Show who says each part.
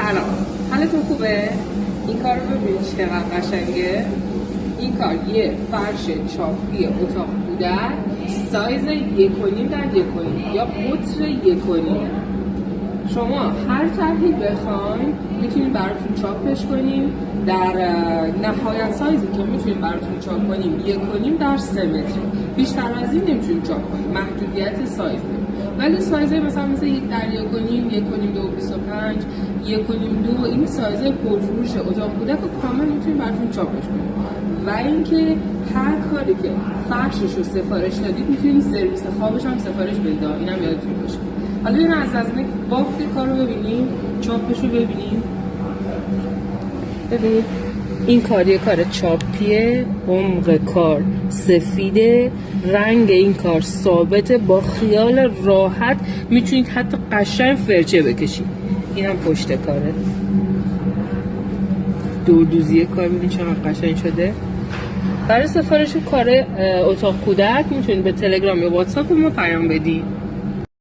Speaker 1: سلام، حالتون خوبه؟ این کار رو ببینید چقدر قشنگه. این کار یه فرش چاپی اتاق کودک سایز 1.5 در 1.5 یا قطر 1.5. شما هر طرحی بخواین میتونید براتون چاپش کنیم. در نهایت سایزی که میتونیم براتون چاپ کنیم 1.5 در 3 متر. بیشتر از این نمیتونیم چاپ کنیم، محدودیت سایز داریم. ولی سایزهای مثل 1 در 1.5 1.5 2.25 1.5 2 این سایزهای پرفروش اتاق کودک رو کامل میتونیم براتون چاپش کنیم. و اینکه هر کاری که فرشش رو سفارش دادید میتونید سرویس خوابش هم سفارش بدید. اینم یادتون باشه. حالا این از بافت کار رو ببینیم، چاپش رو ببینیم. ببینید این کار کار چاپیه، عمق کار سفیده، رنگ این کار ثابته، با خیال راحت میتونید حتی قشنگ فرچه بکشید. این هم پشت کاره، دوردوزی کار ببینید چقدر قشنگ شده. برای سفارش کار اتاق کودک میتونید به تلگرام یا واتساپ ما پیام بدید.